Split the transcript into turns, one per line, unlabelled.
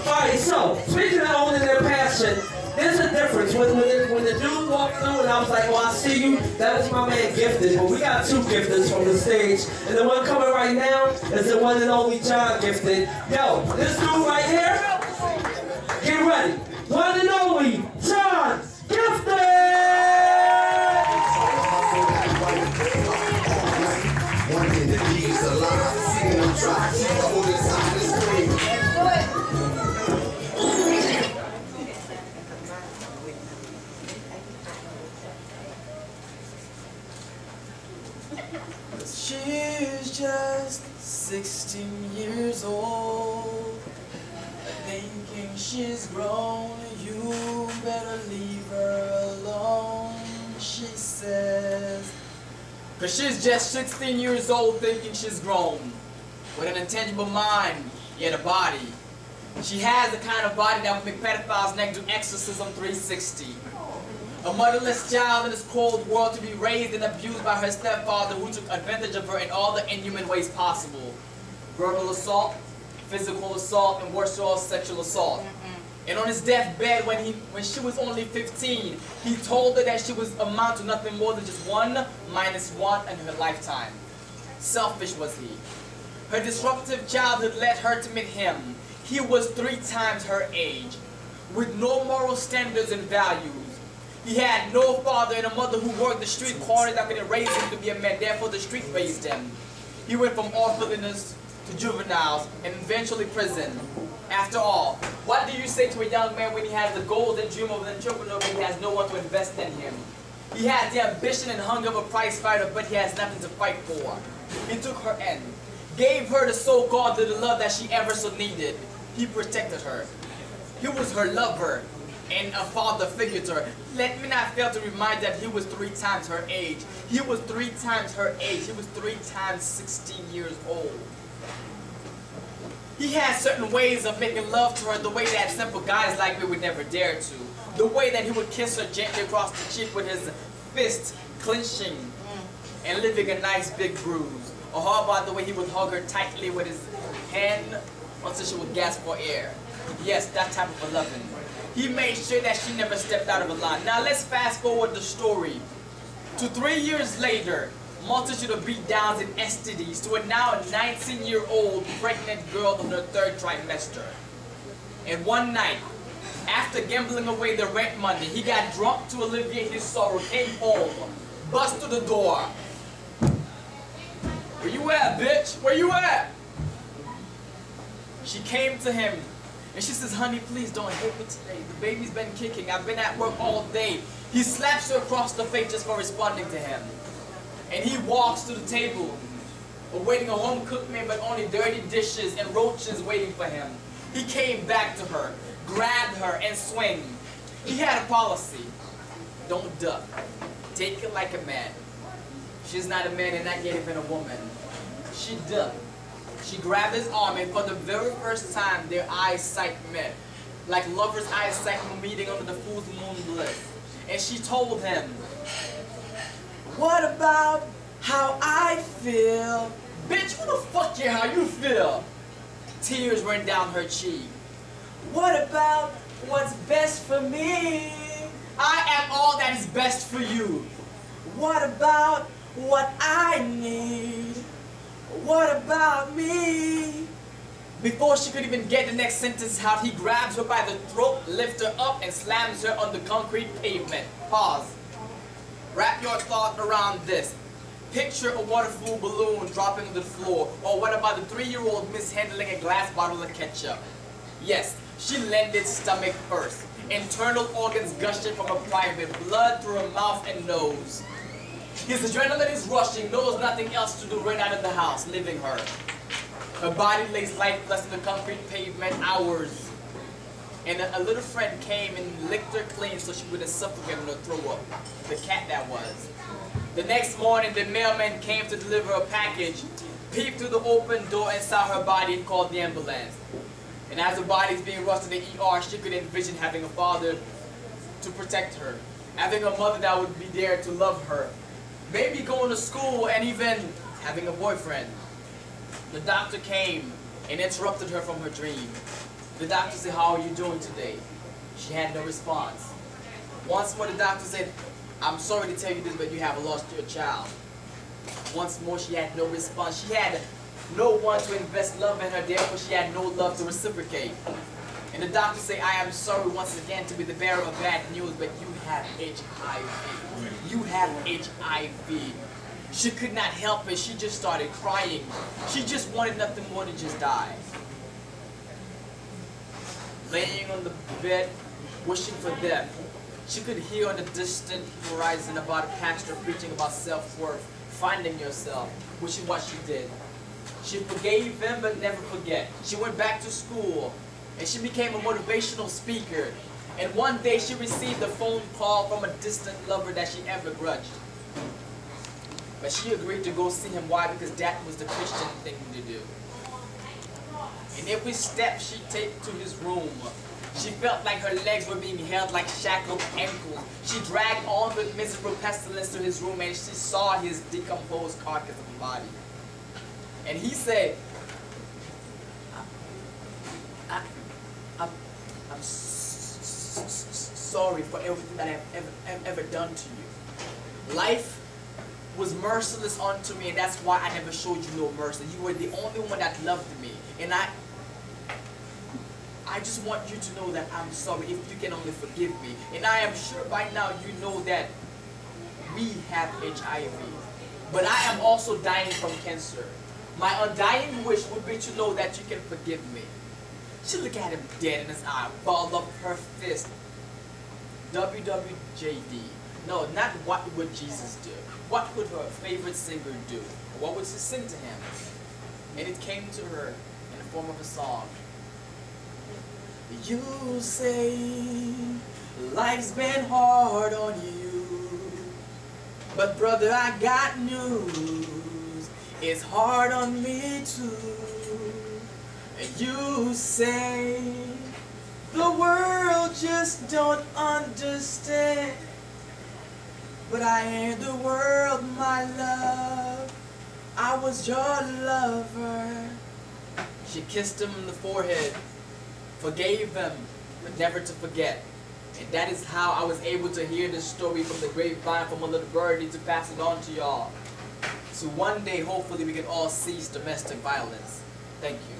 Alright, so, speaking of owning their passion, there's a difference. When the dude walked through and I was like, oh, I see you, that was my man Gifted. But we got two Gifteds from the stage. And the one coming right now is the one and only John Gifted. Yo, this dude right here, get ready. One and only John Gifted!
One in the keys alive, seeing them try to keep on this side of the screen.
She's just 16 years old, thinking she's grown. You better leave her alone, she says. Cause she's just 16 years old, thinking she's grown, with an intangible mind, yet a body. She has the kind of body that would make pedophiles next to Exorcism 360. A motherless child in this cold world to be raised and abused by her stepfather, who took advantage of her in all the inhuman ways possible. Verbal assault, physical assault, and worst of all, sexual assault. And on his deathbed, when she was only 15, he told her that she was amount to nothing more than just 1 minus 1 in her lifetime. Selfish was he. Her disruptive childhood led her to meet him. He was 3 times her age, with no moral standards and values. He had no father and a mother who worked the street corners that could raise him to be a man, therefore the street raised him. He went from orphanage to juveniles and eventually prison. After all, what do you say to a young man when he has the goals and dream of an entrepreneur but he has no one to invest in him? He has the ambition and hunger of a prize fighter, but he has nothing to fight for. He took her in, gave her the so-called little love that she ever so needed. He protected her. He was her lover and a father figure to her. Let me not fail to remind that he was 3 times her age. He was 3 times her age. He was 3 times 16 years old. He had certain ways of making love to her, the way that simple guys like me would never dare to. The way that he would kiss her gently across the cheek with his fist clenching and leaving a nice big bruise. Or how about the way he would hug her tightly with his hand until she would gasp for air. Yes, that type of a loving. He made sure that she never stepped out of a line. Now let's fast forward the story to 3 years later. Multitude of beatdowns and STDs to a now 19-year-old pregnant girl in her 3rd trimester. And one night, after gambling away the rent money, he got drunk to alleviate his sorrow, came home, bust through the door. Where you at, bitch? Where you at? She came to him and she says, honey, please don't hit me today. The baby's been kicking. I've been at work all day. He slaps her across the face just for responding to him. And he walks to the table, awaiting a home-cooked meal, but only dirty dishes and roaches waiting for him. He came back to her, grabbed her, and swing. He had a policy. Don't duck. Take it like a man. She's not a man and not yet even a woman. She ducked. She grabbed his arm, and for the very first time, their eyesight met. Like lovers' eyesight meeting under the full moon bliss. And she told him, what about how I feel? Bitch, who the fuck care how you feel? Tears ran down her cheek. What about what's best for me? I am all that is best for you. What about what I need? What about me? Before she could even get the next sentence out, he grabs her by the throat, lifts her up, and slams her on the concrete pavement. Pause. Wrap your thought around this. Picture a water-filled balloon dropping on the floor. Or what about the 3-year-old mishandling a glass bottle of ketchup? Yes, she landed stomach first. Internal organs gushing from her private, blood through her mouth and nose. His adrenaline is rushing, knows nothing else to do, right out of the house, leaving her. Her body lays lifeless on the concrete pavement hours. And a little friend came and licked her clean so she wouldn't suffocate or throw up. The cat that was. The next morning, the mailman came to deliver a package, peeped through the open door and saw her body and called the ambulance. And as the body is being rushed to the ER, she could envision having a father to protect her, having a mother that would be there to love her, maybe going to school and even having a boyfriend. The doctor came and interrupted her from her dream. The doctor said, how are you doing today? She had no response. Once more, the doctor said, I'm sorry to tell you this, but you have lost your child. Once more, she had no response. She had no one to invest love in her, therefore she had no love to reciprocate. And the doctor said, I am sorry once again to be the bearer of bad news, but you have HIV. You have HIV. She could not help it. She just started crying. She just wanted nothing more than just die. Laying on the bed, wishing for death. She could hear on the distant horizon about a pastor preaching about self-worth, finding yourself, which is what she did. She forgave him but never forget. She went back to school and she became a motivational speaker. And one day she received a phone call from a distant lover that she ever grudged. But she agreed to go see him. Why? Because that was the Christian thing to do. And every step she took to his room, she felt like her legs were being held like shackled ankles. She dragged on with miserable pestilence to his room and she saw his decomposed carcass of a body. And he said, I'm sorry for everything that I've ever done to you. Life was merciless unto me, and that's why I never showed you no mercy. You were the only one that loved me. And I just want you to know that I'm sorry if you can only forgive me. And I am sure by now you know that we have HIV. But I am also dying from cancer. My undying wish would be to know that you can forgive me. She looked at him dead in his eye, balled up her fist. WWJD. No, not what would Jesus do. What would her favorite singer do? What would she sing to him? And it came to her in the form of a song. You say life's been hard on you, but brother, I got news. It's hard on me too. And you say the world just don't understand, but I ain't the world, my love. I was your lover. She kissed him on the forehead, forgave him, but never to forget. And that is how I was able to hear this story from the grapevine from a little birdie to pass it on to y'all. So one day, hopefully, we can all cease domestic violence. Thank you.